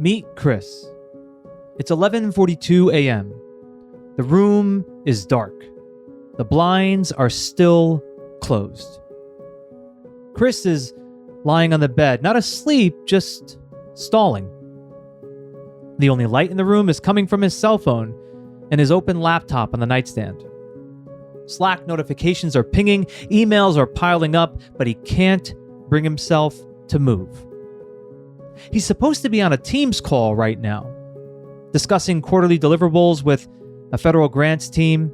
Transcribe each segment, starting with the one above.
Meet Chris. It's 11:42 a.m. The room is dark. The blinds are still closed. Chris is lying on the bed, not asleep, just stalling. The only light in the room is coming from his cell phone and his open laptop on the nightstand. Slack notifications are pinging, emails are piling up, but he can't bring himself to move. He's supposed to be on a Teams call right now, discussing quarterly deliverables with a federal grants team,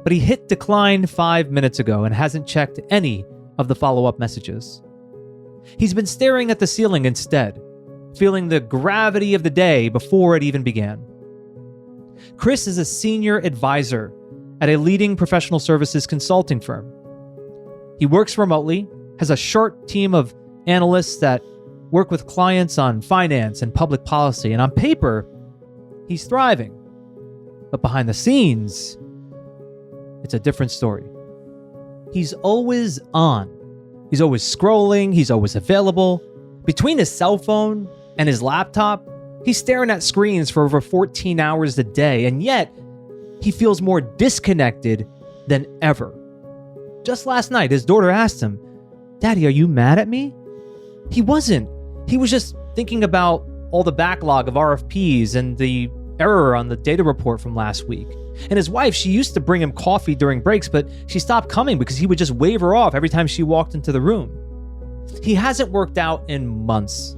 but he hit decline 5 minutes ago and hasn't checked any of the follow-up messages. He's been staring at the ceiling instead, feeling the gravity of the day before it even began. Chris is a senior advisor at a leading professional services consulting firm. He works remotely, has a short team of analysts that work with clients on finance and public policy, and on paper, he's thriving. But behind the scenes, it's a different story. He's always on. He's always scrolling. He's always available. Between his cell phone and his laptop, he's staring at screens for over 14 hours a day, and yet he feels more disconnected than ever. Just last night, his daughter asked him, "Daddy, are you mad at me?" He wasn't. He was just thinking about all the backlog of RFPs and the error on the data report from last week. And his wife, she used to bring him coffee during breaks, but she stopped coming because he would just wave her off every time she walked into the room. He hasn't worked out in months.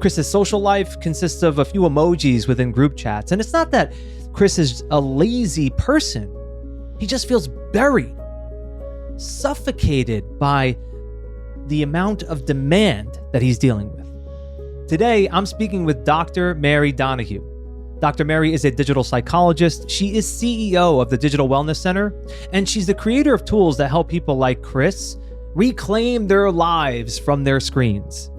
Chris's social life consists of a few emojis within group chats. And it's not that Chris is a lazy person. He just feels buried, suffocated by the amount of demand that he's dealing with. Today, I'm speaking with Dr. Mary Donohue. Dr. Mary is a digital psychologist. She is CEO of the Digital Wellness Center, and she's the creator of tools that help people like Chris reclaim their lives from their screens.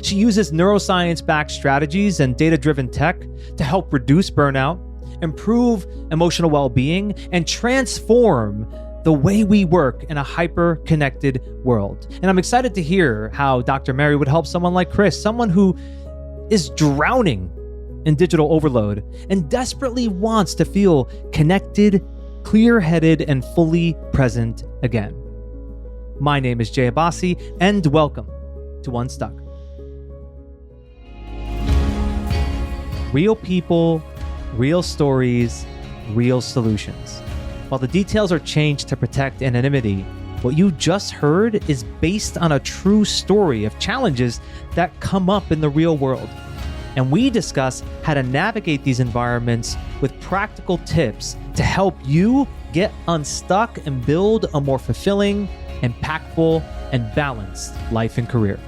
She uses neuroscience-backed strategies and data-driven tech to help reduce burnout, improve emotional well-being, and transform the way we work in a hyper-connected world. And I'm excited to hear how Dr. Mary would help someone like Chris, someone who is drowning in digital overload and desperately wants to feel connected, clear-headed, and fully present again. My name is Jay Abbasi, and welcome to Unstuck. Real people, real stories, real solutions. While the details are changed to protect anonymity, what you just heard is based on a true story of challenges that come up in the real world. And we discuss how to navigate these environments with practical tips to help you get unstuck and build a more fulfilling, impactful, and balanced life and career.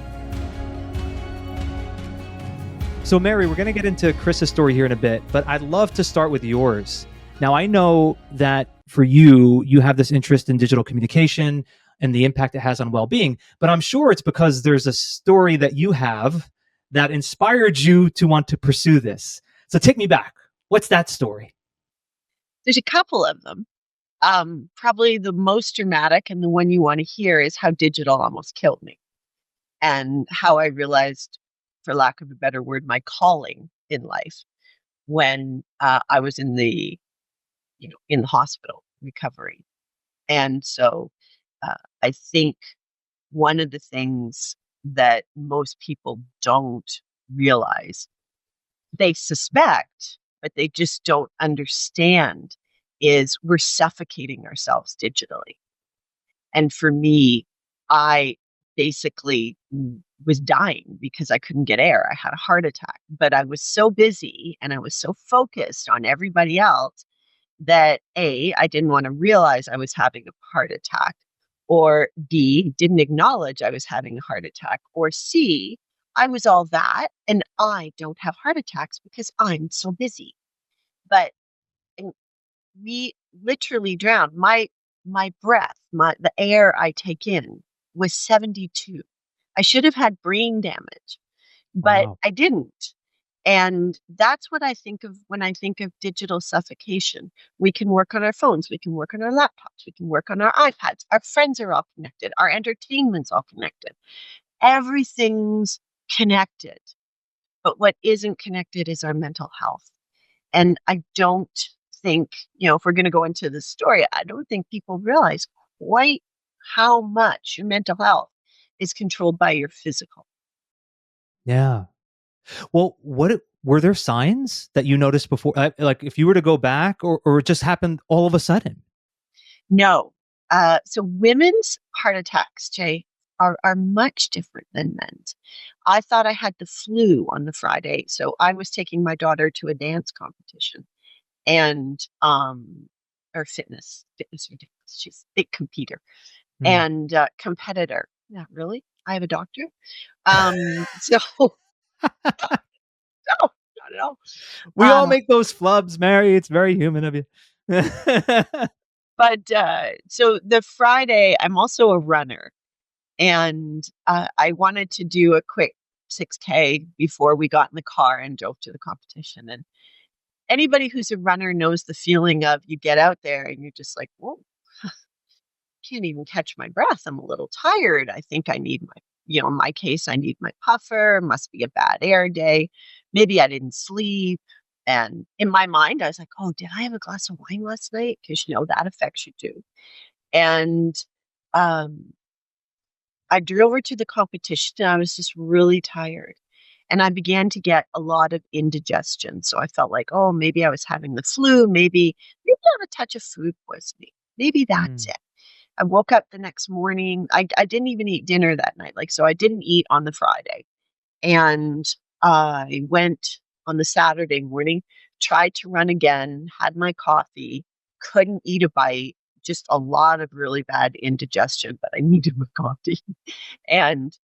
So Mary, we're going to get into Chris's story here in a bit, but I'd love to start with yours. Now, I know that for you, you have this interest in digital communication and the impact it has on well-being, but I'm sure it's because there's a story that you have that inspired you to want to pursue this. So take me back. What's that story? There's a couple of them. Probably the most dramatic and the one you want to hear is how digital almost killed me, and how I realized, for lack of a better word, my calling in life when I was in the hospital recovering. And so I think one of the things that most people don't realize, they suspect, but they just don't understand, is we're suffocating ourselves digitally. And for me, I basically was dying because I couldn't get air. I had a heart attack, but I was so busy and I was so focused on everybody else that A, I didn't want to realize I was having a heart attack, or B, didn't acknowledge I was having a heart attack, or C, I was all that and I don't have heart attacks because I'm so busy. But we literally drowned. My breath, the air I take in was 72. I should have had brain damage, but Wow. I didn't. And that's what I think of when I think of digital suffocation. We can work on our phones, we can work on our laptops, we can work on our iPads. Our friends are all connected, our entertainment's all connected. Everything's connected. But what isn't connected is our mental health. And I don't think, if we're going to go into the story, I don't think people realize quite how much your mental health is controlled by your physical. Yeah. Well, were there signs that you noticed before? Like if you were to go back, or it just happened all of a sudden? No. So women's heart attacks, Jay, are much different than men's. I thought I had the flu on the Friday, so I was taking my daughter to a dance competition and or fitness ridiculous. She's a big competitor Hmm. and competitor. Yeah, really? I have a doctor. So no, not at all. We all make those flubs, Mary. It's very human of you. But so the Friday, I'm also a runner. And I wanted to do a quick 6K before we got in the car and drove to the competition. And anybody who's a runner knows the feeling of you get out there and you're just like, whoa, can't even catch my breath. I'm a little tired. I think I need in my case, I need my puffer. Must be a bad air day. Maybe I didn't sleep. And in my mind, I was like, oh, did I have a glass of wine last night? Because, that affects you too. And um, I drove over to the competition and I was just really tired. And I began to get a lot of indigestion. So I felt like, oh, maybe I was having the flu. Maybe I had a touch of food poisoning. Maybe that's Hmm. it. I woke up the next morning. I didn't even eat dinner that night. So I didn't eat on the Friday. And I went on the Saturday morning, tried to run again, had my coffee, couldn't eat a bite, just a lot of really bad indigestion, but I needed my coffee. And,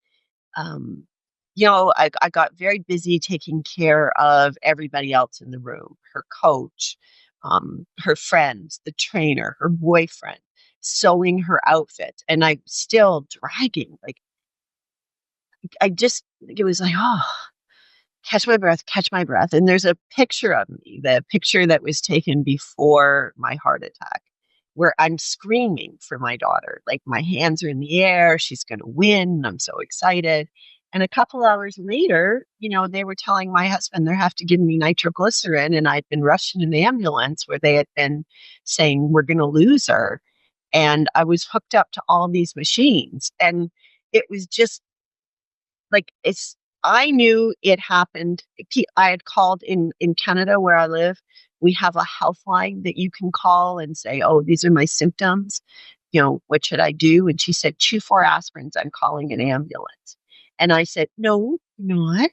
um, I got very busy taking care of everybody else in the room, her coach, her friends, the trainer, her boyfriend, sewing her outfit. And I'm still dragging. It was like, oh, catch my breath. And there's a picture of me, the picture that was taken before my heart attack, where I'm screaming for my daughter. Like my hands are in the air. She's going to win. I'm so excited. And a couple hours later, they were telling my husband they have to give me nitroglycerin. And I'd been rushed in an ambulance where they had been saying, we're going to lose her. And I was hooked up to all these machines. And it was just I knew it happened. I had called in Canada where I live. We have a health line that you can call and say, "Oh, these are my symptoms. What should I do?" And she said, "Chew 4 aspirins. I'm calling an ambulance." And I said, "No, not.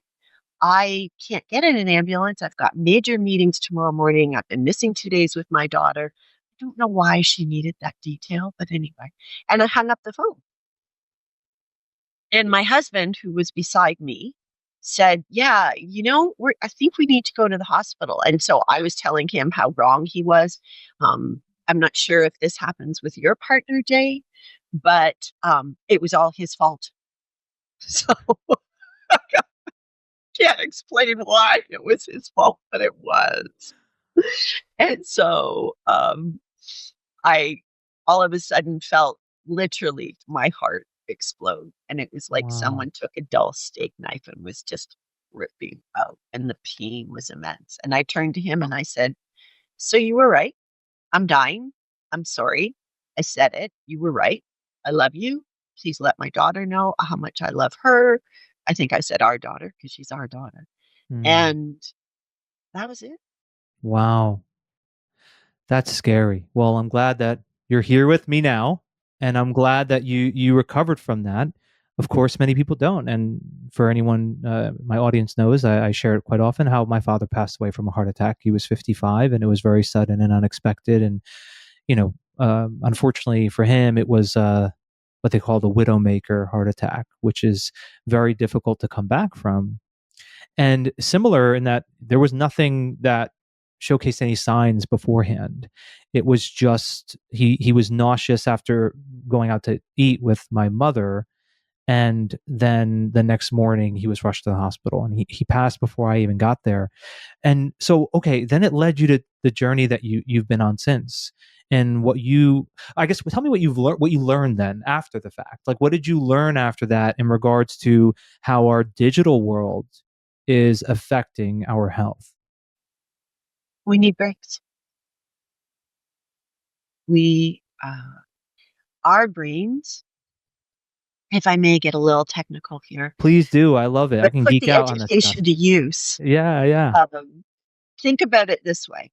I can't get in an ambulance. I've got major meetings tomorrow morning. I've been missing 2 days with my daughter. I don't know why she needed that detail, but anyway." And I hung up the phone. And my husband, who was beside me, said, "Yeah, I think we need to go to the hospital." And so I was telling him how wrong he was. I'm not sure if this happens with your partner, Jay, but it was all his fault. So I can't explain why it was his fault, but it was. And so I all of a sudden felt literally my heart explode. And it was like Wow. someone took a dull steak knife and was just ripping out, and the pain was immense. And I turned to him and I said, "So you were right. I'm dying. I'm sorry. I said it. You were right. I love you. Please let my daughter know how much I love her." I think I said our daughter because she's our daughter. Hmm. And that was it. Wow. That's scary. Well, I'm glad that you're here with me now, and I'm glad that you recovered from that. Of course, many people don't, and for anyone, my audience knows, I share it quite often how my father passed away from a heart attack. He was 55, and it was very sudden and unexpected. And unfortunately for him, it was what they call the widowmaker heart attack, which is very difficult to come back from. And similar in that there was nothing that showcased any signs beforehand. It was just he was nauseous after going out to eat with my mother, and then the next morning he was rushed to the hospital, and he passed before I even got there. And so, okay, then it led you to the journey that you've been on since. And I guess, tell me what you learned then after the fact. Like, what did you learn after that in regards to how our digital world is affecting our health? We need breaks. Our brains, if I may get a little technical here, Please do. I love it. I but can put geek the out on this stuff. education to use. Yeah. Think about it this way.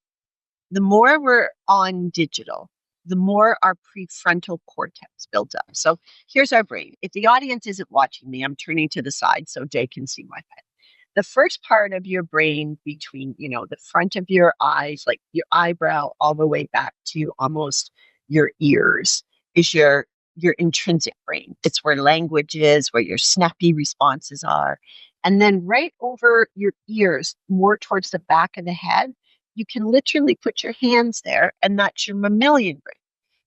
The more we're on digital, the more our prefrontal cortex builds up. So here's our brain. If the audience isn't watching me, I'm turning to the side so Jay can see my head. The first part of your brain between, the front of your eyes, like your eyebrow, all the way back to almost your ears is your intrinsic brain. It's where language is, where your snappy responses are. And then right over your ears, more towards the back of the head, you can literally put your hands there, and that's your mammalian brain.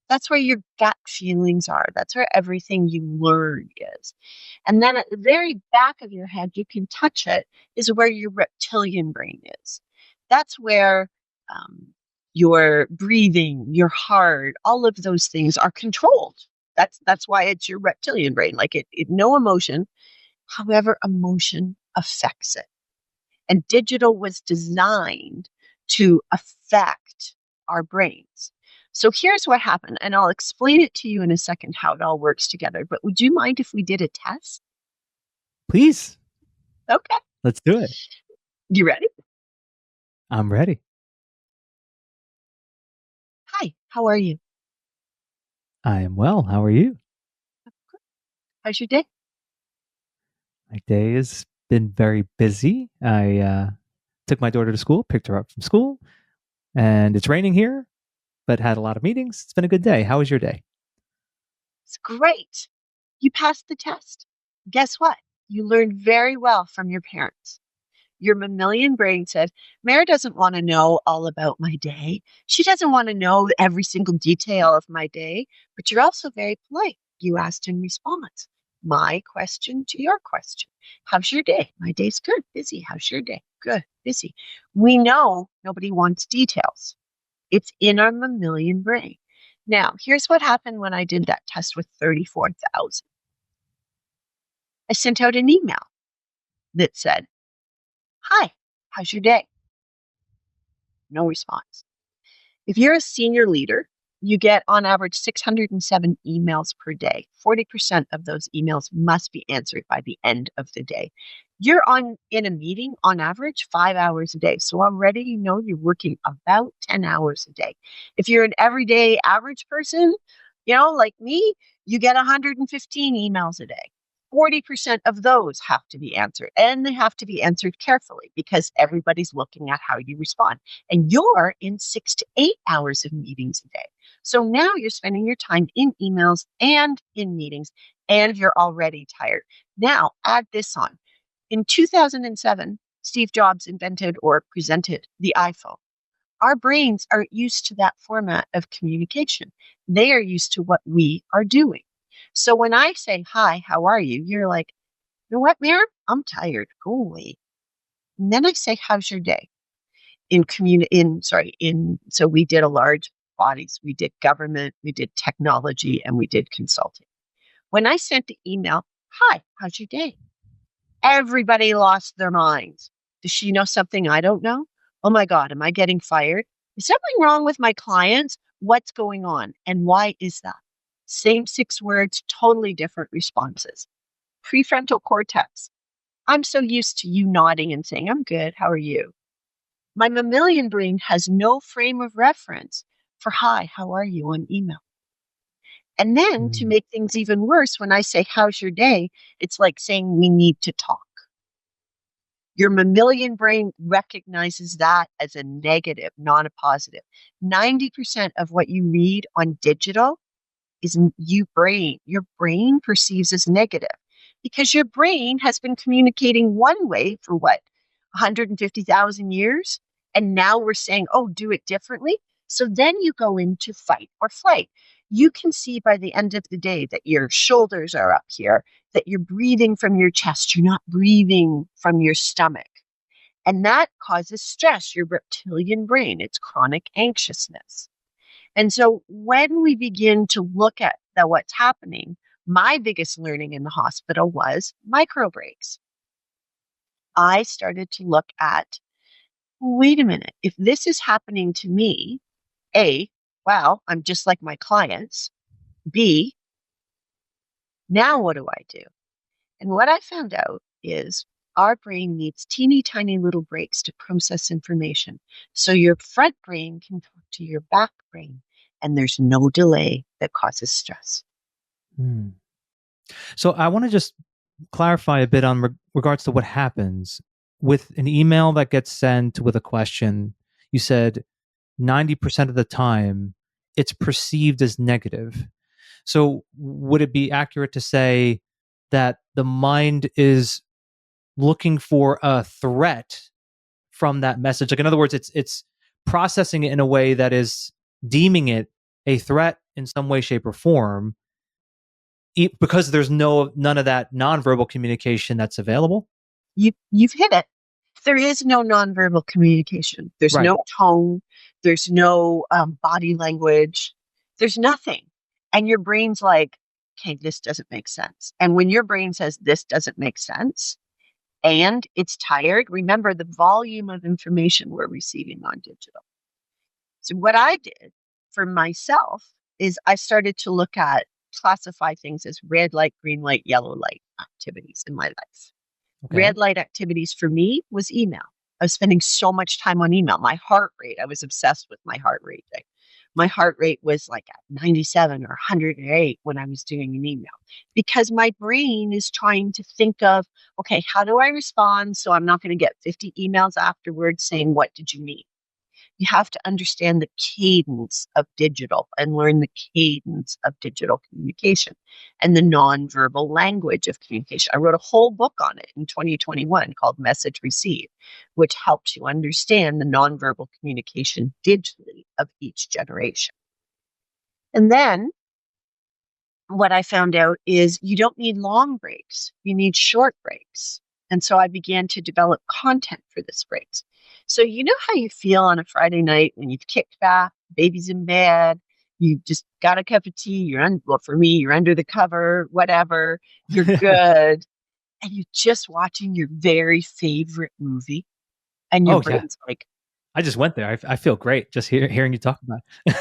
That's where your gut feelings are. That's where everything you learn is. And then at the very back of your head, you can touch it, is where your reptilian brain is. That's where your breathing, your heart, all of those things are controlled. That's why it's your reptilian brain. Like it no emotion. However, emotion affects it. And digital was designed to affect our brains. So here's what happened, and I'll explain it to you in a second how it all works together. But would you mind if we did a test? Please. Okay. Let's do it. You ready? I'm ready. Hi, how are you? I am well. How are you? How's your day? My day has been very busy. I took my daughter to school, picked her up from school, and it's raining here, but had a lot of meetings. It's been a good day. How was your day? It's great. You passed the test. Guess what? You learned very well from your parents. Your mammalian brain said, Mare doesn't want to know all about my day. She doesn't want to know every single detail of my day, but you're also very polite. You asked in response. My question to your question. How's your day? My day's good. Busy. How's your day? Good. Busy. We know nobody wants details. It's in our mammalian brain. Now, here's what happened when I did that test with 34,000. I sent out an email that said, hi, how's your day? No response. If you're a senior leader, you get on average 607 emails per day. 40% of those emails must be answered by the end of the day. You're in a meeting on average 5 hours a day. So already you know you're working about 10 hours a day. If you're an everyday average person, like me, you get 115 emails a day. 40% of those have to be answered, and they have to be answered carefully because everybody's looking at how you respond. And you're in 6 to 8 hours of meetings a day. So now you're spending your time in emails and in meetings, and you're already tired. Now add this on. In 2007, Steve Jobs invented or presented the iPhone. Our brains aren't used to that format of communication. They are used to what we are doing. So when I say, hi, how are you? You're like, you know what, Mary? I'm tired. Go away. And then I say, how's your day? So we did a large bodies. We did government, we did technology, and we did consulting. When I sent the email, hi, how's your day? Everybody lost their minds. Does she know something I don't know? Oh my God, am I getting fired? Is something wrong with my clients? What's going on? And why is that? Same 6 words, totally different responses. Prefrontal cortex. I'm so used to you nodding and saying, I'm good. How are you? My mammalian brain has no frame of reference for hi, how are you on email. And then to make things even worse, when I say, how's your day? It's like saying we need to talk. Your mammalian brain recognizes that as a negative, not a positive. 90% of what you read on digital is your brain perceives as negative because your brain has been communicating one way for 150,000 years. And now we're saying, oh, do it differently. So then you go into fight or flight. You can see by the end of the day that your shoulders are up here, that you're breathing from your chest. You're not breathing from your stomach. And that causes stress, your reptilian brain. It's chronic anxiousness. And so when we begin to look at what's happening, my biggest learning in the hospital was micro breaks. I started to look at, wait a minute, if this is happening to me, A, wow, I'm just like my clients. B, now what do I do? And what I found out is our brain needs teeny tiny little breaks to process information. So your front brain can talk to your back brain, and there's no delay that causes stress. Hmm. So I want to just clarify a bit on regards to what happens with an email that gets sent with a question. You said 90% of the time it's perceived as negative. So would it be accurate to say that the mind is looking for a threat from that message? Like, in other words, it's processing it in a way that is deeming it a threat in some way, shape, or form, because there's none of that nonverbal communication that's available. You've hit it. There is no nonverbal communication. There's Right. no tone. There's no body language. There's nothing. And your brain's like, okay, this doesn't make sense. And when your brain says this doesn't make sense and it's tired, remember the volume of information we're receiving on digital. So what I did for myself is I started to look at, classify things as red light, green light, yellow light activities in my life. Okay. Red light activities for me was email. I was spending so much time on email. My heart rate, I was obsessed with my heart rate. My heart rate was like at 97 or 108 when I was doing an email, because my brain is trying to think of, okay, how do I respond so I'm not going to get 50 emails afterwards saying, what did you mean? You have to understand the cadence of digital and learn the cadence of digital communication and the nonverbal language of communication. I wrote a whole book on it in 2021 called Message Received, which helps you understand the nonverbal communication digitally of each generation. And then what I found out is you don't need long breaks, you need short breaks. And so I began to develop content for this breaks. So, you know how you feel on a Friday night when you've kicked back, baby's in bed, you just got a cup of tea, well, for me, you're under the cover, whatever, you're good, and you're just watching your very favorite movie, and your Oh yeah, brain's like, I just went there. I feel great just hearing you talk about it.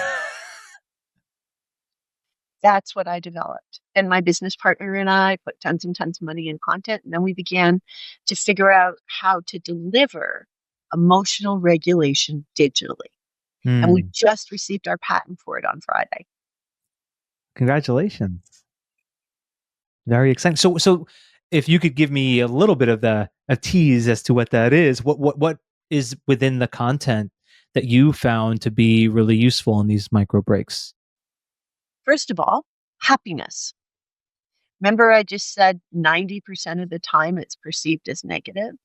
that's what I developed. And my business partner and I put tons and tons of money in content. And then we began to figure out how to deliver emotional regulation digitally. And we Hmm. just received our patent for it on Friday. Congratulations. Very exciting. So if you could give me a little bit of a tease as to what that is, what is within the content that you found to be really useful in these micro breaks? First of all, happiness. Remember, I just said 90% of the time it's perceived as negative?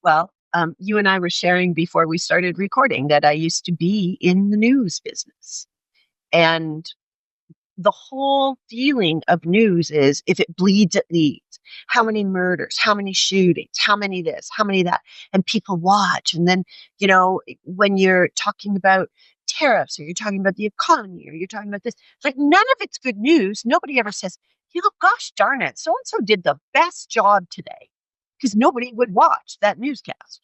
Well, you and I were sharing before we started recording that I used to be in the news business. And the whole feeling of news is, if it bleeds, it leads. How many murders, how many shootings, how many this, how many that, and people watch. And then, when you're talking about tariffs, or you're talking about the economy, or you're talking about this, it's like none of it's good news. Nobody ever says, gosh darn it, so and so did the best job today, because nobody would watch that newscast.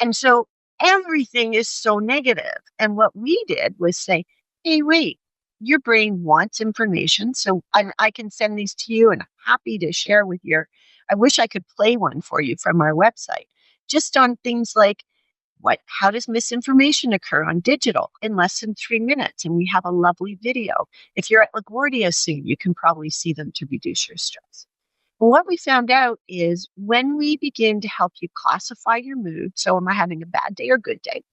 And so everything is so negative. And what we did was say, hey, wait, your brain wants information. So I can send these to you, and I'm happy to share with I wish I could play one for you from our website, just on things like, how does misinformation occur on digital in less than 3 minutes? And we have a lovely video. If you're at LaGuardia soon, you can probably see them to reduce your stress. What we found out is when we begin to help you classify your mood, so am I having a bad day or good day?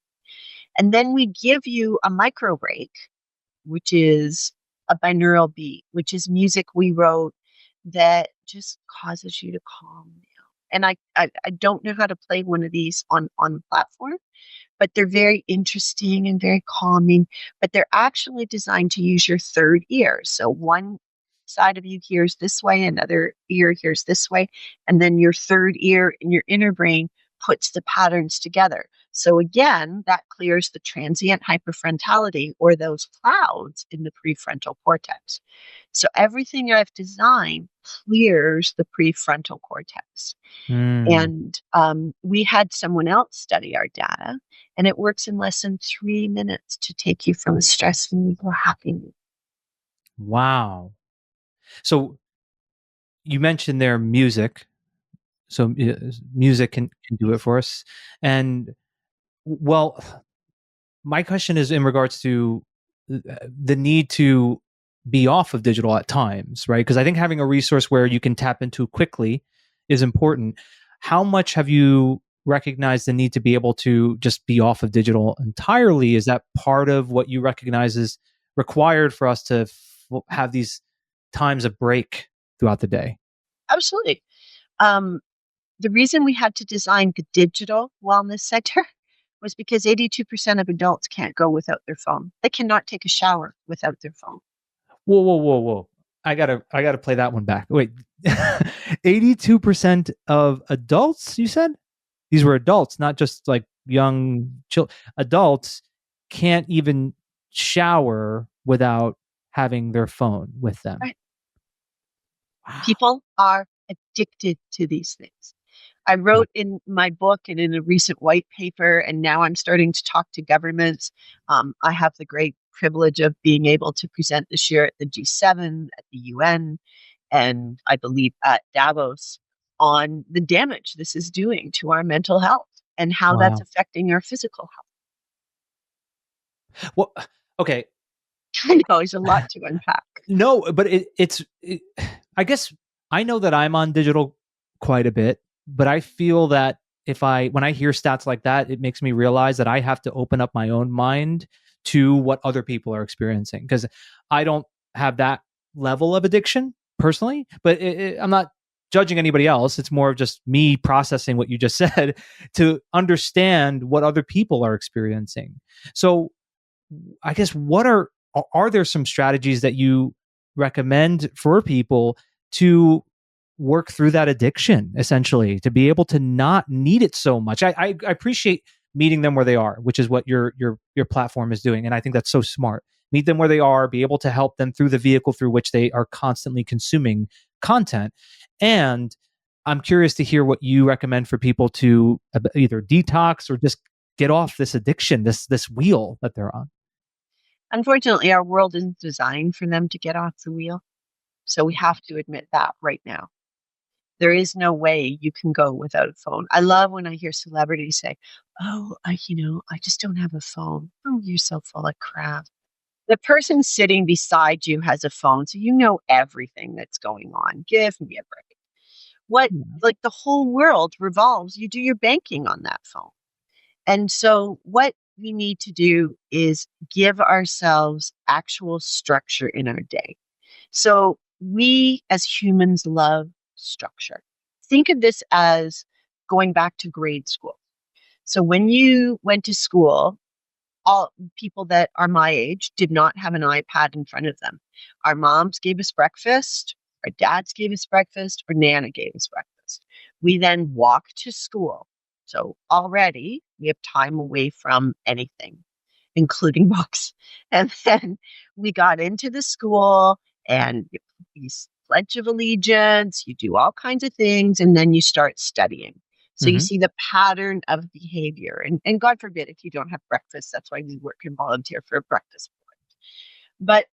And then we give you a micro break, which is a binaural beat, which is music we wrote that just causes you to calm down. And I don't know how to play one of these on the platform, but they're very interesting and very calming, but they're actually designed to use your third ear. So one side of you hears this way, another ear hears this way, and then your third ear in your inner brain puts the patterns together. So again, that clears the transient hyperfrontality or those clouds in the prefrontal cortex. So everything I've designed clears the prefrontal cortex. Mm. And we had someone else study our data, and it works in less than 3 minutes to take you from a stress mood to a happy mood. Wow. So you mentioned their music. So music can do it for us. And well, my question is in regards to the need to be off of digital at times, right? Because I think having a resource where you can tap into quickly is important. How much have you recognized the need to be able to just be off of digital entirely? Is that part of what you recognize is required for us to have these times of break throughout the day? Absolutely. Um, the reason we had to design the digital wellness center was because 82% of adults can't go without their phone. They cannot take a shower without their phone. Whoa, whoa, whoa, whoa. I gotta play that one back. Wait. 82% of adults, you said? These were adults, not just like young children. Adults can't even shower without having their phone with them. Right. Wow. People are addicted to these things. I wrote in my book and in a recent white paper, and now I'm starting to talk to governments. I have the great privilege of being able to present this year at the G7, at the UN, and I believe at Davos on the damage this is doing to our mental health and how that's Wow. affecting our physical Well, okay. health. I know there's a lot to unpack. No, but I guess I know that I'm on digital quite a bit, but I feel that when I hear stats like that, it makes me realize that I have to open up my own mind to what other people are experiencing because I don't have that level of addiction personally, but I'm not judging anybody else. It's more of just me processing what you just said to understand what other people are experiencing. So I guess are there some strategies that you recommend for people to work through that addiction, essentially, to be able to not need it so much? I appreciate meeting them where they are, which is what your platform is doing, and I think that's so smart. Meet them where they are, be able to help them through the vehicle through which they are constantly consuming content. And I'm curious to hear what you recommend for people to either detox or just get off this addiction, this wheel that they're on. Unfortunately, our world isn't designed for them to get off the wheel. So we have to admit that right now. There is no way you can go without a phone. I love when I hear celebrities say, "Oh, I just don't have a phone." Oh, you're so full of crap. The person sitting beside you has a phone, so you know everything that's going on. Give me a break. What, Yeah. like the whole world revolves, you do your banking on that phone. And so, what we need to do is give ourselves actual structure in our day. So, we as humans love structure. Think of this as going back to grade school. So, when you went to school, all people that are my age did not have an iPad in front of them. Our moms gave us breakfast, our dads gave us breakfast, or Nana gave us breakfast. We then walked to school. So already we have time away from anything, including books. And then we got into the school and you pledge of allegiance, you do all kinds of things, and then you start studying. So you Hmm. see the pattern of behavior. And God forbid if you don't have breakfast, that's why we work and volunteer for a breakfast board. But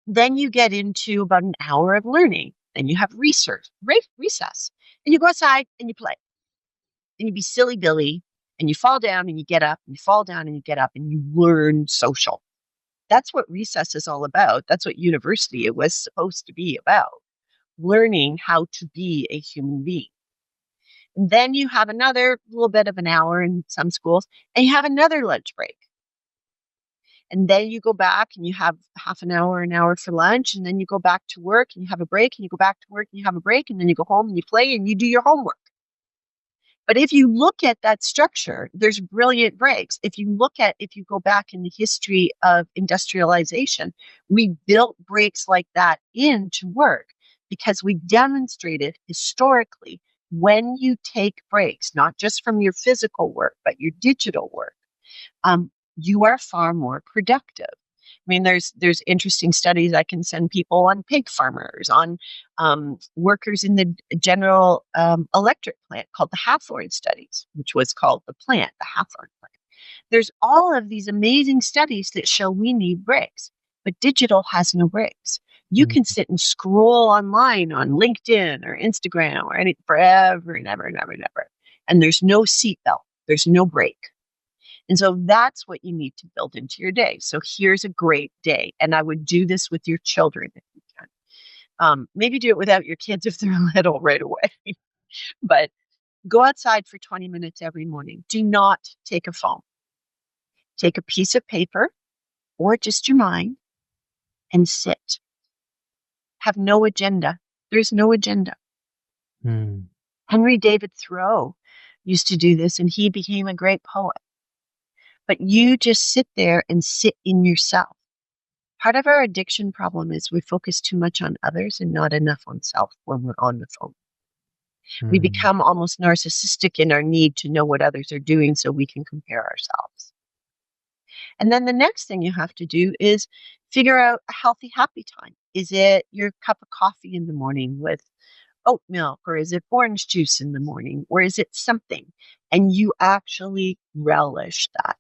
then you get into about an hour of learning. Then you have recess. And you go outside and you play. And you be silly Billy. And you fall down and you get up. And you fall down and you get up. And you learn social. That's what recess is all about. That's what university it was supposed to be about. Learning how to be a human being. And then you have another little bit of an hour in some schools, and you have another lunch break. And then you go back and you have half an hour for lunch, and then you go back to work and you have a break, and you go back to work and you have a break, and then you go home and you play and you do your homework. But if you look at that structure, there's brilliant breaks. If you go back in the history of industrialization, we built breaks like that into work because we demonstrated historically when you take breaks, not just from your physical work, but your digital work, you are far more productive. I mean, there's interesting studies I can send people on pig farmers, on workers in the General Electric plant called the Hathorn studies, which was called the Hathorn plant. There's all of these amazing studies that show we need breaks, but digital has no breaks. You Mm. can sit and scroll online on LinkedIn or Instagram or anything forever and ever and ever and ever. And there's no seatbelt. There's no break. And so that's what you need to build into your day. So here's a great day. And I would do this with your children if you can. Maybe do it without your kids if they're little right away. But go outside for 20 minutes every morning. Do not take a phone. Take a piece of paper or just your mind and sit. Have no agenda. There's no agenda. Mm. Henry David Thoreau used to do this, and he became a great poet. But you just sit there and sit in yourself. Part of our addiction problem is we focus too much on others and not enough on self when we're on the phone. We Mm. become almost narcissistic in our need to know what others are doing so we can compare ourselves. And then the next thing you have to do is figure out a healthy, happy time. Is it your cup of coffee in the morning with oat milk, or is it orange juice in the morning, or is it something? And you actually relish that.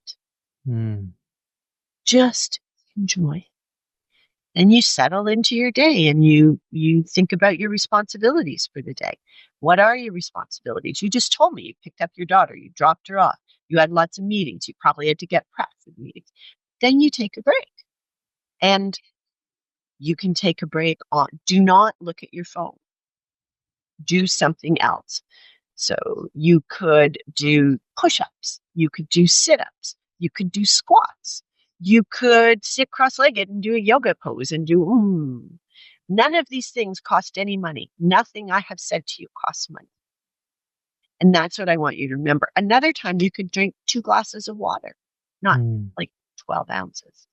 Mm. Just enjoy. And you settle into your day and you think about your responsibilities for the day. What are your responsibilities? You just told me you picked up your daughter, you dropped her off, you had lots of meetings, you probably had to get prepped for the meetings. Then you take a break. And you can take a break on. Do not look at your phone. Do something else. So you could do push-ups, you could do sit-ups, you could do squats, you could sit cross-legged and do a yoga pose and do. None of these things cost any money. Nothing I have said to you costs money. And that's what I want you to remember. Another time you could drink 2 glasses of water, not Mm. like 12 ounces.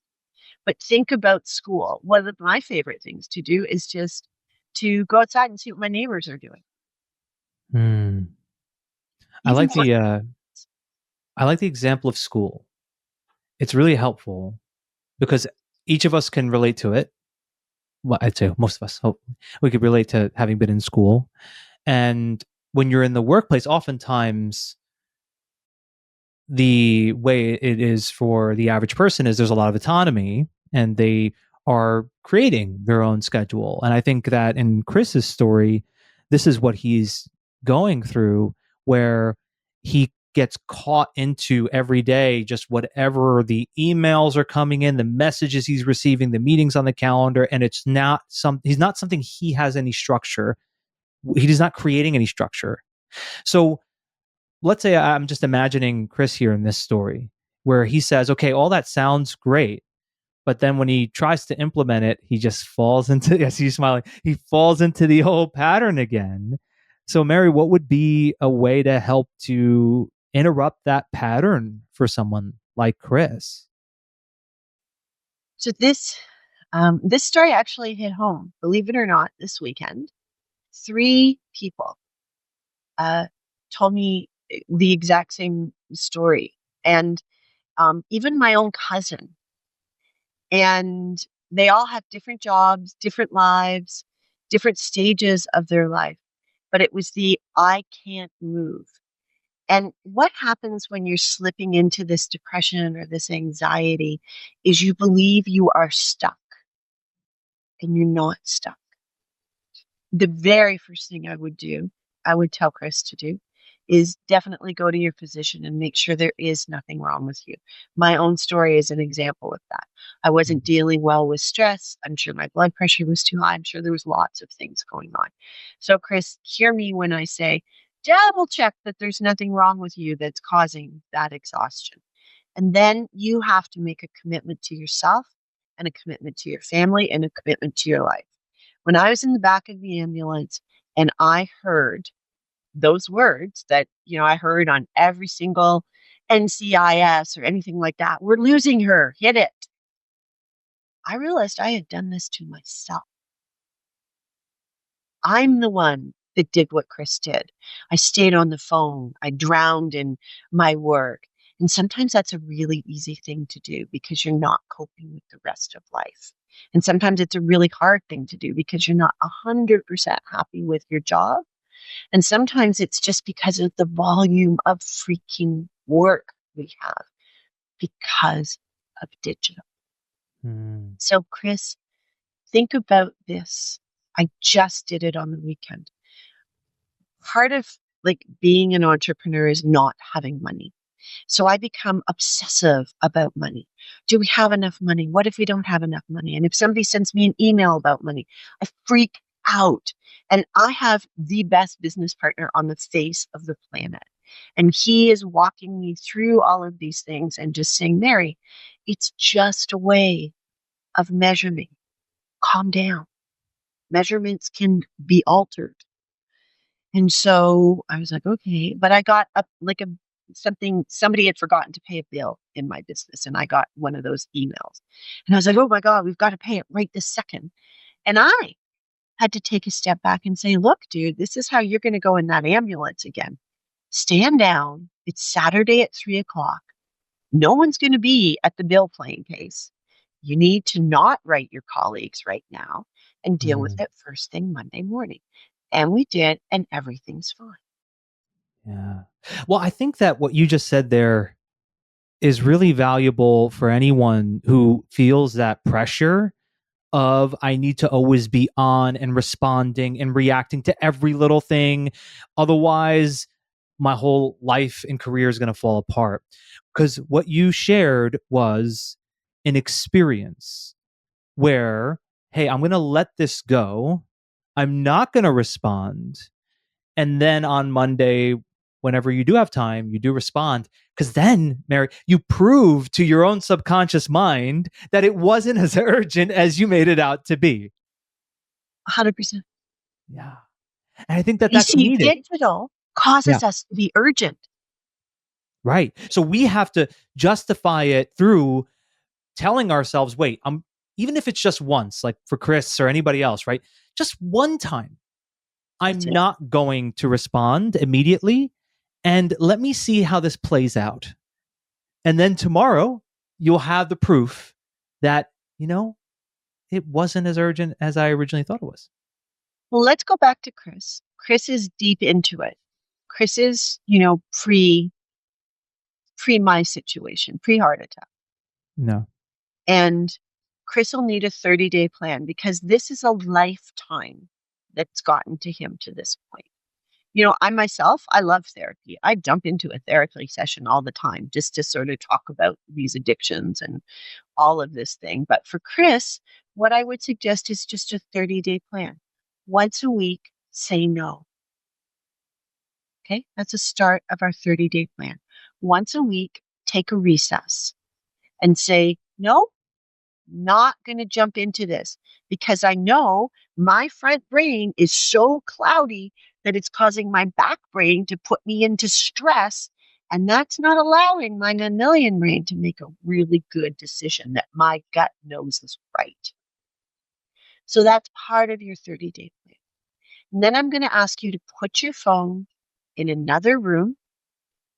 But think about school. One of my favorite things to do is just to go outside and see what my neighbors are doing. Mm. I Even like for the example of school. It's really helpful because each of us can relate to it. Well, I'd say most of us, hopefully, we could relate to having been in school. And when you're in the workplace, oftentimes the way it is for the average person is there's a lot of autonomy and they are creating their own schedule. And I think that in Chris's story, this is what he's going through, where he gets caught into every day just whatever the emails are coming in, the messages he's receiving, the meetings on the calendar, and he's not something he has any structure. He's not creating any structure. So let's say I'm just imagining Chris here in this story where he says, okay, all that sounds great. But then when he tries to implement it, he just falls into, yes, he's smiling, he falls into the old pattern again. So, Mary, what would be a way to help to interrupt that pattern for someone like Chris? So this story actually hit home, believe it or not, this weekend. 3 people told me the exact same story, and even my own cousin. And they all have different jobs, different lives, different stages of their life. But it was the I can't move. And what happens when you're slipping into this depression or this anxiety is you believe you are stuck, and you're not stuck. The very first thing I would tell Chris to do, is definitely go to your physician and make sure there is nothing wrong with you. My own story is an example of that. I wasn't dealing well with stress. I'm sure my blood pressure was too high. I'm sure there was lots of things going on. So, Chris, hear me when I say, double check that there's nothing wrong with you that's causing that exhaustion. And then you have to make a commitment to yourself and a commitment to your family and a commitment to your life. When I was in the back of the ambulance and I heard those words that, I heard on every single NCIS or anything like that, we're losing her, hit it. I realized I had done this to myself. I'm the one that did what Chris did. I stayed on the phone. I drowned in my work. And sometimes that's a really easy thing to do because you're not coping with the rest of life. And sometimes it's a really hard thing to do because you're not 100% happy with your job. And sometimes it's just because of the volume of freaking work we have because of digital. Mm. So, Chris, think about this. I just did it on the weekend. Part of like being an entrepreneur is not having money. So I become obsessive about money. Do we have enough money? What if we don't have enough money? And if somebody sends me an email about money, I freak out. And I have the best business partner on the face of the planet. And he is walking me through all of these things and just saying, Mary, it's just a way of measuring. Calm down. Measurements can be altered. And so I was like, okay, but I got somebody had forgotten to pay a bill in my business. And I got one of those emails. And I was like, oh my God, we've got to pay it right this second. And I had to take a step back and say, look, dude, this is how you're going to go in that ambulance again. Stand down. It's Saturday at 3:00. No one's going to be at the bill paying case. You need to not write your colleagues right now and deal with Mm. it first thing Monday morning. And we did, and everything's fine. Yeah. Well, I think that what you just said there is really valuable for anyone who feels that pressure of I need to always be on and responding and reacting to every little thing. Otherwise, my whole life and career is going to fall apart. Because what you shared was an experience where, hey, I'm going to let this go. I'm not going to respond. And then on Monday, whenever you do have time, you do respond. Because then, Mary, you prove to your own subconscious mind that it wasn't as urgent as you made it out to be. 100%. Yeah. And I think that You that's see, needed. digital Yeah. causes us to be urgent. Right. So we have to justify it through telling ourselves, wait, even if it's just once, like for Chris or anybody else, right? Just one time, That's I'm it. not going to respond immediately. And let me see how this plays out. And then tomorrow, you'll have the proof that, it wasn't as urgent as I originally thought it was. Well, let's go back to Chris. Chris is deep into it. Chris is, pre my situation, pre heart attack. No. And Chris will need a 30-day plan because this is a lifetime that's gotten to him to this point. I myself, I love therapy. I jump into a therapy session all the time just to sort of talk about these addictions and all of this thing. But for Chris, what I would suggest is just a 30-day plan. Once a week, say no. Okay, that's a start of our 30-day plan. Once a week, take a recess and say, no, not going to jump into this because I know my front brain is so cloudy that it's causing my back brain to put me into stress. And that's not allowing my mammalian brain to make a really good decision that my gut knows is right. So that's part of your 30-day plan. And then I'm going to ask you to put your phone in another room,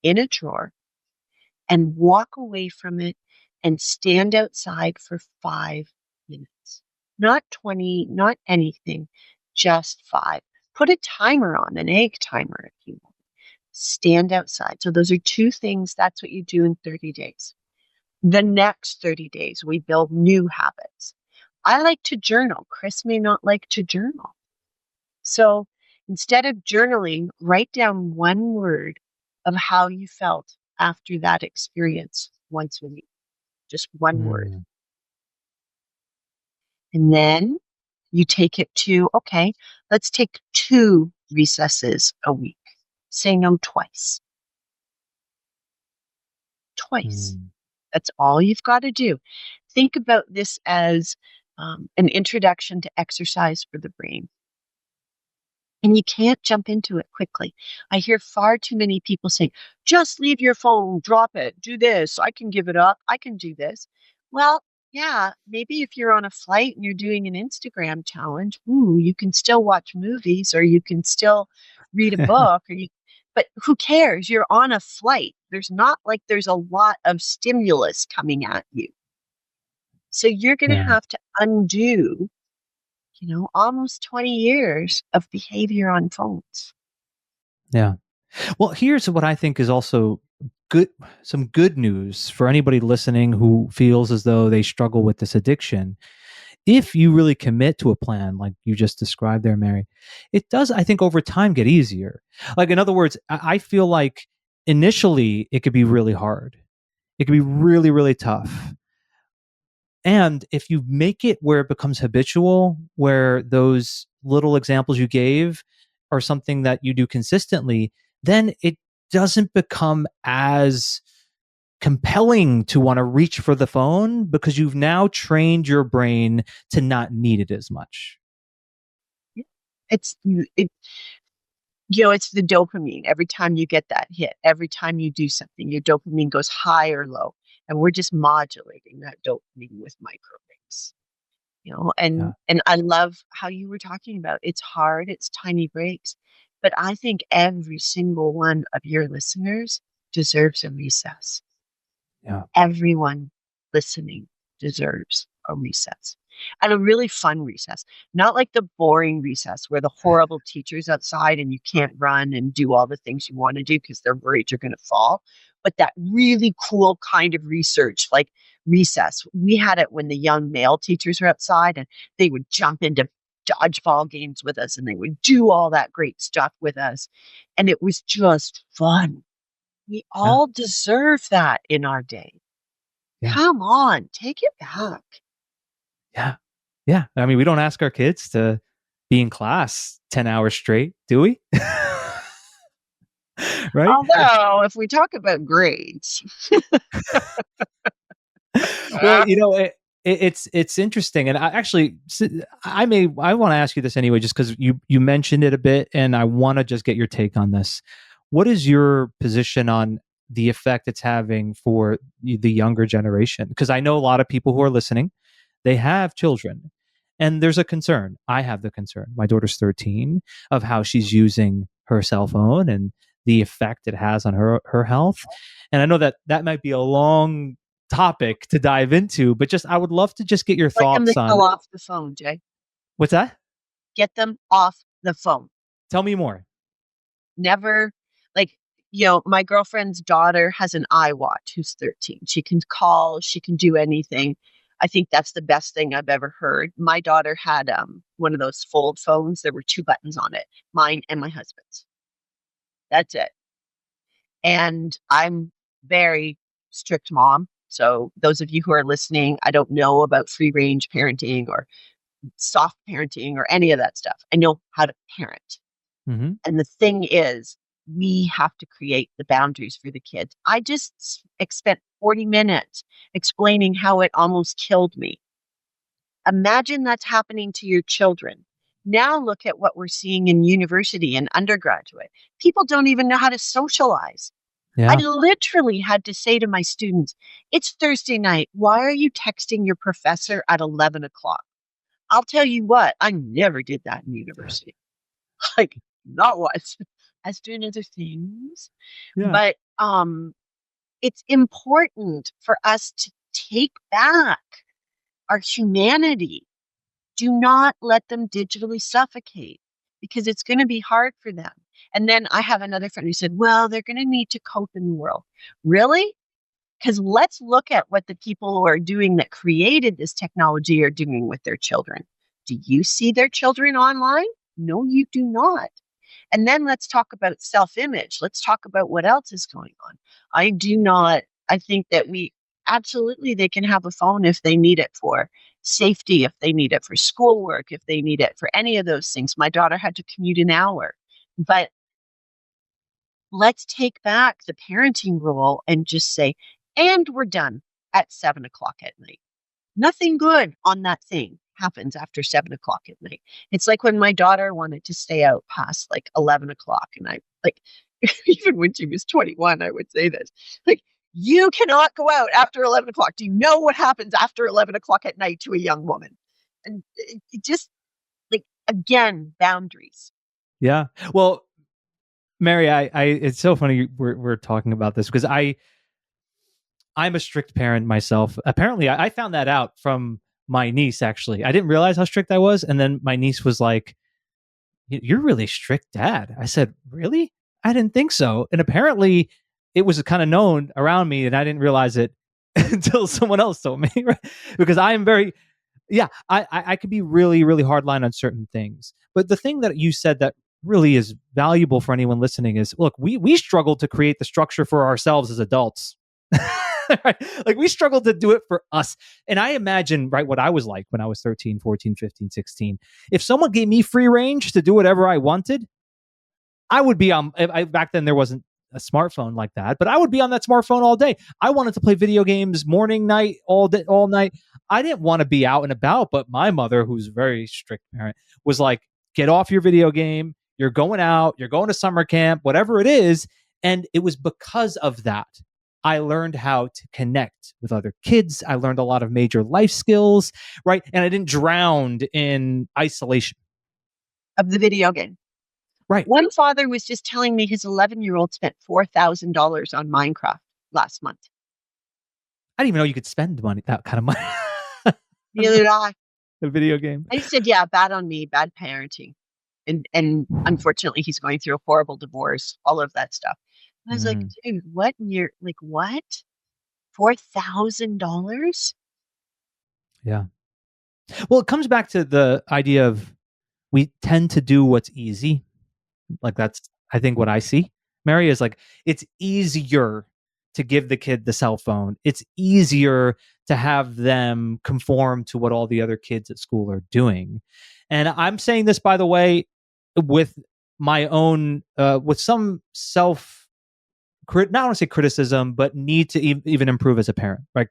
in a drawer, and walk away from it and stand outside for 5 minutes. Not 20, not anything, just 5. Put a timer on, an egg timer if you want. Stand outside. So those are two things. That's what you do in 30 days. The next 30 days, we build new habits. I like to journal. Chris may not like to journal. So instead of journaling, write down one word of how you felt after that experience once a week. Just one word. Mm. And then you take it to, okay, let's take 2 recesses a week. Say no twice. Twice. Mm. That's all you've got to do. Think about this as an introduction to exercise for the brain. And you can't jump into it quickly. I hear far too many people saying, just leave your phone, drop it, do this. I can give it up. I can do this. Well, Yeah, maybe if you're on a flight and you're doing an Instagram challenge, you can still watch movies or you can still read a book but who cares? You're on a flight. There's not like there's a lot of stimulus coming at you. So you're going to Yeah. have to undo, almost 20 years of behavior on phones. Yeah. Well, here's what I think is also good some good news for anybody listening who feels as though they struggle with this addiction. If you really commit to a plan like you just described there, Mary, it does, I think, over time get easier. Like, in other words, I feel like initially it could be really hard. It could be really, really tough. And if you make it where it becomes habitual, where those little examples you gave are something that you do consistently, then it doesn't become as compelling to want to reach for the phone because you've now trained your brain to not need it as much. It's it, it's the dopamine. Every time you get that hit, every time you do something, your dopamine goes high or low. And we're just modulating that dopamine with micro breaks. Yeah. And I love how you were talking about it's hard, it's tiny breaks. But I think every single one of your listeners deserves a recess. Yeah. Everyone listening deserves a recess and a really fun recess, not like the boring recess where the horrible teacher's outside and you can't run and do all the things you want to do because they're worried you're going to fall, but that really cool kind of research like recess. We had it when the young male teachers were outside and they would jump into dodgeball games with us and they would do all that great stuff with us. And it was just fun. We Yeah. all deserve that in our day. Yeah. Come on, take it back. Yeah. Yeah. I mean, we don't ask our kids to be in class 10 hours straight, do we? Right? Although, if we talk about grades, Well, uh, it's interesting, and I want to ask you this anyway, just because you mentioned it a bit, and I want to just get your take on this. What is your position on the effect it's having for the younger generation? Because I know a lot of people who are listening, they have children, and there's a concern. I have the concern. My daughter's 13 of how she's using her cell phone and the effect it has on her health. And I know that that might be a long topic to dive into, but just I would love to just get your like them to thoughts on kill off the phone, Jay. what's that? Get them off the phone. Tell me more. Never, like, my girlfriend's daughter has an iWatch who's 13. She can call, she can do anything. I think that's the best thing I've ever heard. My daughter had one of those fold phones. There were two buttons on it, mine and my husband's. That's it. And I'm very strict mom. So those of you who are listening, I don't know about free range parenting or soft parenting or any of that stuff. I know how to parent. Mm-hmm. And the thing is, we have to create the boundaries for the kids. I just spent 40 minutes explaining how it almost killed me. Imagine that's happening to your children. Now look at what we're seeing in university and undergraduate. People don't even know how to socialize. I Yeah. literally had to say to my students, it's Thursday night. Why are you texting your professor at 11 o'clock? I'll tell you what, I never did that in university. Like, not once. I was doing other things. Yeah. But it's important for us to take back our humanity. Do not let them digitally suffocate because it's going to be hard for them. And then I have another friend who said, well, they're going to need to cope in the world. Really? Because let's look at what the people who are doing that created this technology are doing with their children. Do you see their children online? No, you do not. And then let's talk about self-image. Let's talk about what else is going on. I think that absolutely, they can have a phone if they need it for safety, if they need it for schoolwork, if they need it for any of those things. My daughter had to commute an hour. But let's take back the parenting role and just say, and we're done at 7 o'clock at night. Nothing good on that thing happens after 7 o'clock at night. It's like when my daughter wanted to stay out past like 11 o'clock. And I like, even when she was 21, I would say this, like, You cannot go out after 11 o'clock. Do you know what happens after 11 o'clock at night to a young woman? And it just, like, again, boundaries. Yeah. Well, Mary, it's so funny we're talking about this because I'm a strict parent myself. Apparently, I found that out from my niece. Actually, I didn't realize how strict I was, and then my niece was like, "You're really strict, Dad." I said, "Really? I didn't think so." And apparently, it was kind of known around me, and I didn't realize it until someone else told me. Right? Because I am very, yeah, I could be really, really hard line on certain things. But the thing that you said that really is valuable for anyone listening is, look, we struggle to create the structure for ourselves as adults. Right? Like we struggled to do it for us. And I imagine, right, what I was like when I was 13, 14, 15, 16. If someone gave me free range to do whatever I wanted, I would be on, back then there wasn't a smartphone like that, but I would be on that smartphone all day. I wanted to play video games morning, night, all day, all night. I didn't want to be out and about, but my mother, who's a very strict parent, was like, get off your video game. You're going out, you're going to summer camp, whatever it is. And it was because of that I learned how to connect with other kids. I learned a lot of major life skills, right? And I didn't drown in isolation. Of the video game. Right. One father was just telling me his 11-year-old spent $4,000 on Minecraft last month. I didn't even know you could spend money, that kind of money. Neither did I. A video game. I said, yeah, bad on me, bad parenting. And unfortunately, he's going through a horrible divorce, all of that stuff. And I was like, dude, what? And you're like, what? $4,000? Yeah. Well, it comes back to the idea of we tend to do what's easy. Like that's, I think, what I see, Mary, is like, it's easier to give the kid the cell phone. It's easier to have them conform to what all the other kids at school are doing. And I'm saying this, by the way, with my own, with some not want to say criticism, but need to even improve as a parent, right?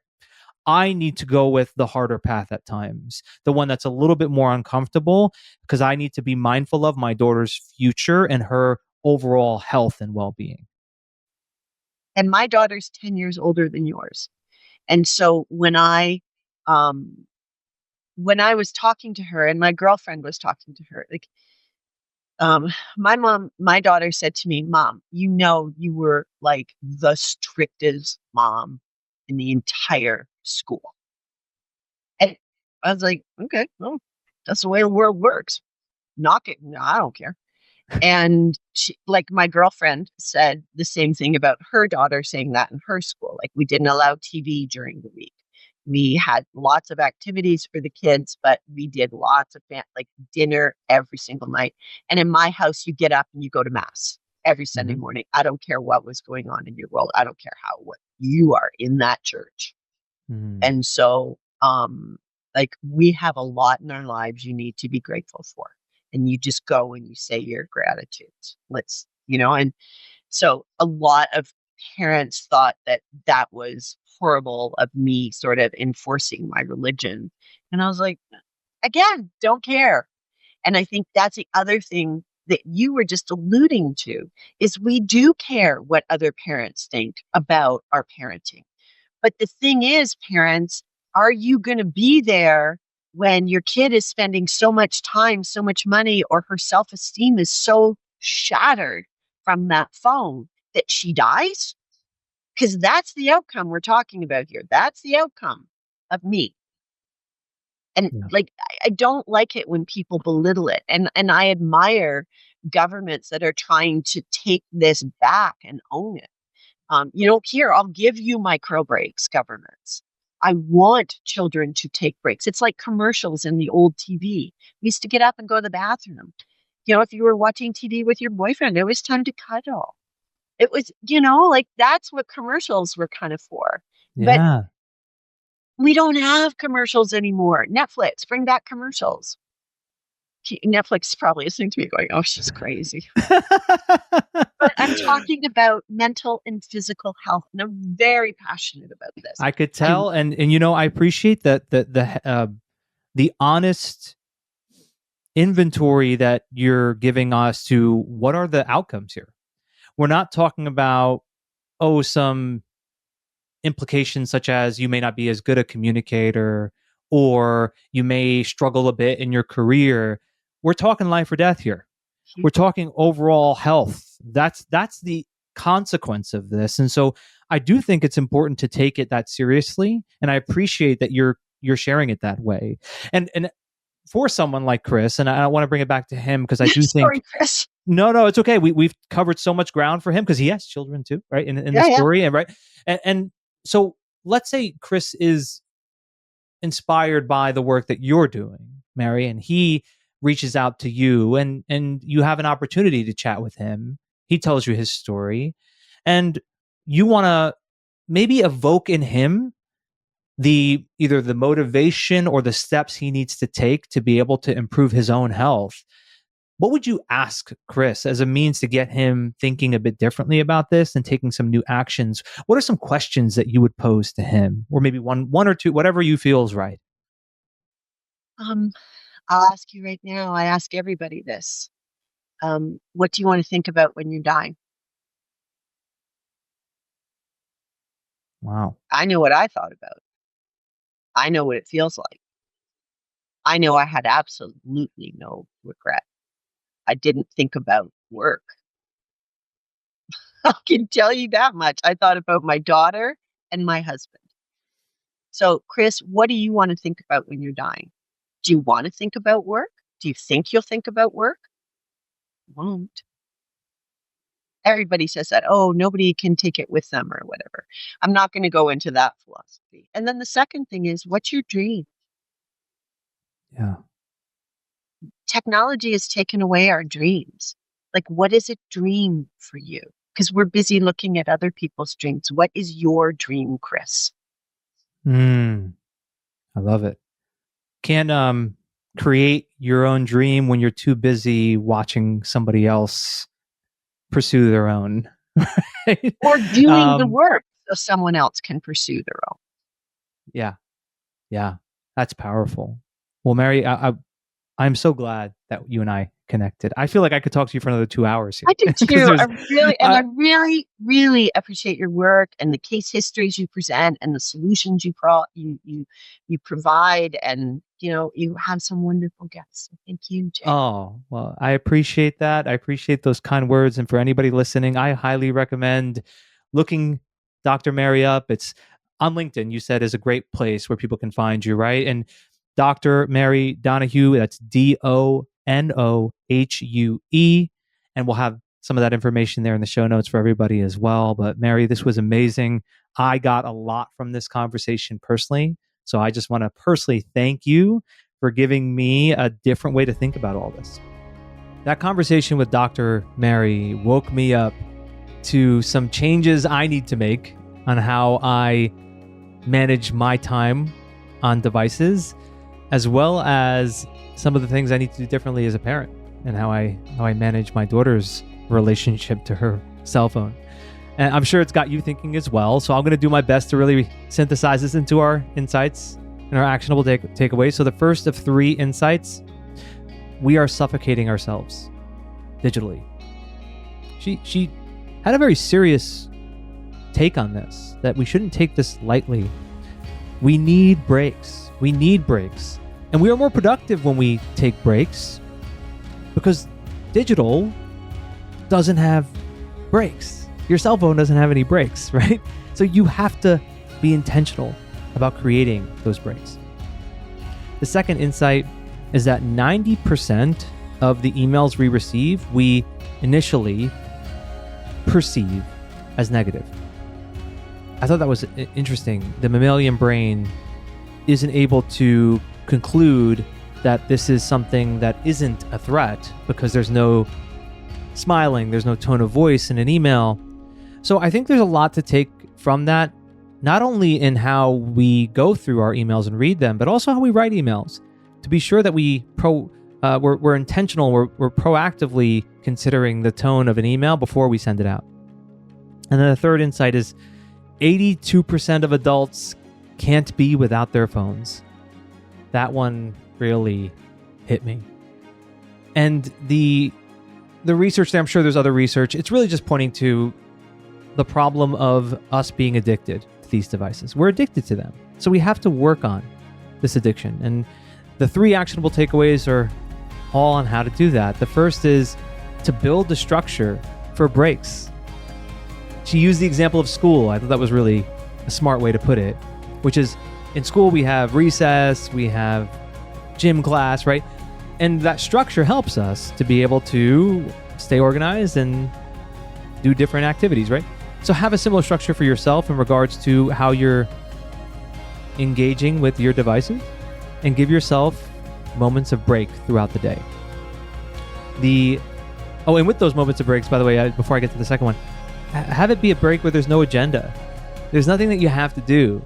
I need to go with the harder path at times, the one that's a little bit more uncomfortable, because I need to be mindful of my daughter's future and her overall health and well-being. And my daughter's 10 years older than yours. And so when I was talking to her and my girlfriend was talking to her, like, my daughter said to me, Mom, you were like the strictest mom in the entire school. And I was like, okay, well, that's the way the world works. Knock it. No, I don't care. And she, like my girlfriend said the same thing about her daughter saying that in her school. Like we didn't allow TV during the week. We had lots of activities for the kids, but we did lots of like dinner every single night. And in my house, you get up and you go to mass every Sunday morning. I don't care what was going on in your world. I don't care what you are in that church. And so, like we have a lot in our lives you need to be grateful for. And you just go and you say your gratitudes. And so a lot of parents thought that was horrible of me sort of enforcing my religion. And I was like, again, don't care. And I think that's the other thing that you were just alluding to is we do care what other parents think about our parenting. But the thing is, parents, are you going to be there when your kid is spending so much time, so much money, or her self-esteem is so shattered from that phone that she dies? Because that's the outcome we're talking about here. That's the outcome of me. And like, I don't like it when people belittle it. And I admire governments that are trying to take this back and own it. Here, I'll give you micro breaks, governments. I want children to take breaks. It's like commercials in the old TV. We used to get up and go to the bathroom. If you were watching TV with your boyfriend, it was time to cuddle. It was, like that's what commercials were kind of for. Yeah. But we don't have commercials anymore. Netflix, bring back commercials. Netflix is probably listening to me going, oh, she's crazy. But I'm talking about mental and physical health, and I'm very passionate about this. I could tell, and I appreciate that the honest inventory that you're giving us to what are the outcomes here. We're not talking about some implications such as you may not be as good a communicator, or you may struggle a bit in your career. We're talking life or death here. We're talking overall health. That's the consequence of this. And so I do think it's important to take it that seriously. And I appreciate that you're sharing it that way. And for someone like Chris, and I want to bring it back to him because I do Sorry, think Chris. no, it's okay. We've covered so much ground for him because he has children too, right? In the story, and right, and so let's say Chris is inspired by the work that you're doing, Mary, and he reaches out to you, and you have an opportunity to chat with him. He tells you his story, and you want to maybe evoke in him either the motivation or the steps he needs to take to be able to improve his own health. What would you ask Chris as a means to get him thinking a bit differently about this and taking some new actions? What are some questions that you would pose to him, or maybe one or two, whatever you feel is right? I'll ask you right now. I ask everybody this. What do you want to think about when you're dying? Wow. I know what I thought about. I know what it feels like. I know I had absolutely no regret. I didn't think about work. I can tell you that much. I thought about my daughter and my husband. So, Chris, what do you want to think about when you're dying? Do you want to think about work? Do you think you'll think about work? You won't. Everybody says that, oh, nobody can take it with them or whatever. I'm not going to go into that philosophy. And then the second thing is, what's your dream? Yeah. Technology has taken away our dreams. Like, what is a dream for you? Because we're busy looking at other people's dreams. What is your dream, Chris? I love it. Can't create your own dream when you're too busy watching somebody else pursue their own. Right? Or doing the work so someone else can pursue their own. Yeah, that's powerful. Well, Mary, I'm so glad that you and I connected. I feel like I could talk to you for another 2 hours here. I do too. I really, really appreciate your work and the case histories you present and the solutions you provide, and you have some wonderful guests. So thank you, Jay. Oh, well, I appreciate that. I appreciate those kind words. And for anybody listening, I highly recommend looking Dr. Mary up. It's on LinkedIn, you said, is a great place where people can find you, right? And Dr. Mary Donohue, that's Donohue. And we'll have some of that information there in the show notes for everybody as well. But Mary, this was amazing. I got a lot from this conversation personally. So I just want to personally thank you for giving me a different way to think about all this. That conversation with Dr. Mary woke me up to some changes I need to make on how I manage my time on devices, as well as some of the things I need to do differently as a parent, and how I manage my daughter's relationship to her cell phone. And I'm sure it's got you thinking as well. So I'm going to do my best to really synthesize this into our insights and our actionable takeaways. So the first of 3 insights: we are suffocating ourselves digitally. She had a very serious take on this, that we shouldn't take this lightly. We need breaks. And we are more productive when we take breaks, because digital doesn't have breaks. Your cell phone doesn't have any breaks, right? So you have to be intentional about creating those breaks. The second insight is that 90% of the emails we receive, we initially perceive as negative. I thought that was interesting. The mammalian brain isn't able to conclude that this is something that isn't a threat because there's no smiling, there's no tone of voice in an email. So I think there's a lot to take from that, not only in how we go through our emails and read them, but also how we write emails, to be sure that we're intentional, we're proactively considering the tone of an email before we send it out. And then the third insight is 82% of adults can't be without their phones. That one really hit me. And the research there, I'm sure there's other research, it's really just pointing to the problem of us being addicted to these devices. We're addicted to them. So we have to work on this addiction. And the 3 actionable takeaways are all on how to do that. The first is to build the structure for breaks. She used the example of school. I thought that was really a smart way to put it, which is in school we have recess, we have gym class, right? And that structure helps us to be able to stay organized and do different activities, right? So have a similar structure for yourself in regards to how you're engaging with your devices, and give yourself moments of break throughout the day. And with those moments of breaks, by the way, before I get to the second one, have it be a break where there's no agenda. There's nothing that you have to do,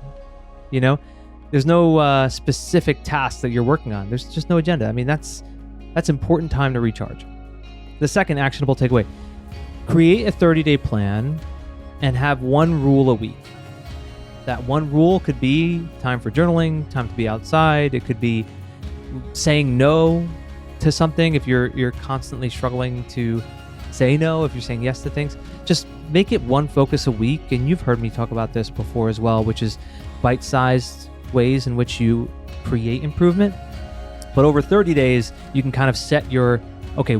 There's no specific task that you're working on. There's just no agenda. I mean, that's important time to recharge. The second actionable takeaway, create a 30-day plan and have one rule a week. That one rule could be time for journaling, time to be outside. It could be saying no to something if you're constantly struggling to say no, if you're saying yes to things. Just make it one focus a week. And you've heard me talk about this before as well, which is bite-sized ways in which you create improvement. But over 30 days, you can kind of set your,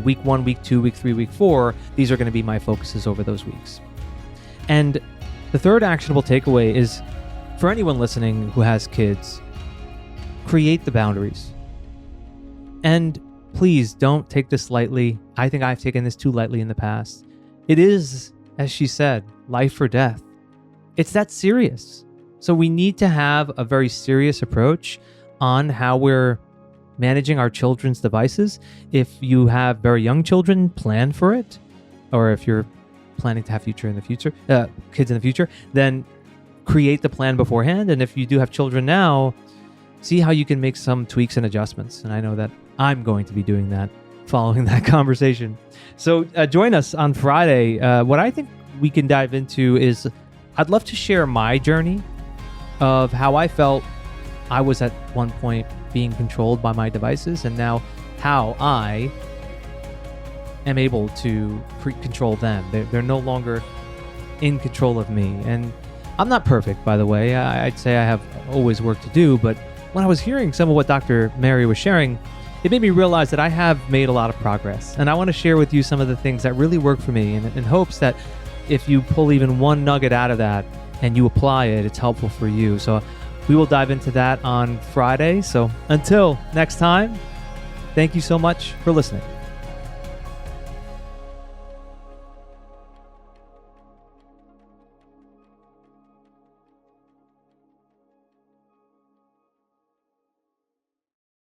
week 1, week 2, week 3, week 4, these are going to be my focuses over those weeks. And the third actionable takeaway is, for anyone listening who has kids, create the boundaries. And please don't take this lightly. I think I've taken this too lightly in the past. It is, as she said, life or death. It's that serious. So we need to have a very serious approach on how we're managing our children's devices. If you have very young children, plan for it. Or if you're planning to have kids in the future, then create the plan beforehand. And if you do have children now, see how you can make some tweaks and adjustments. And I know that I'm going to be doing that following that conversation. So join us on Friday. What I think we can dive into is, I'd love to share my journey of how I felt I was at one point being controlled by my devices, and now how I am able to control them. They're no longer in control of me. And I'm not perfect, by the way. I'd say I have always work to do, but when I was hearing some of what Dr. Mary was sharing, it made me realize that I have made a lot of progress. And I want to share with you some of the things that really work for me, in hopes that if you pull even one nugget out of that and you apply it, it's helpful for you. So we will dive into that on Friday. So until next time, thank you so much for listening.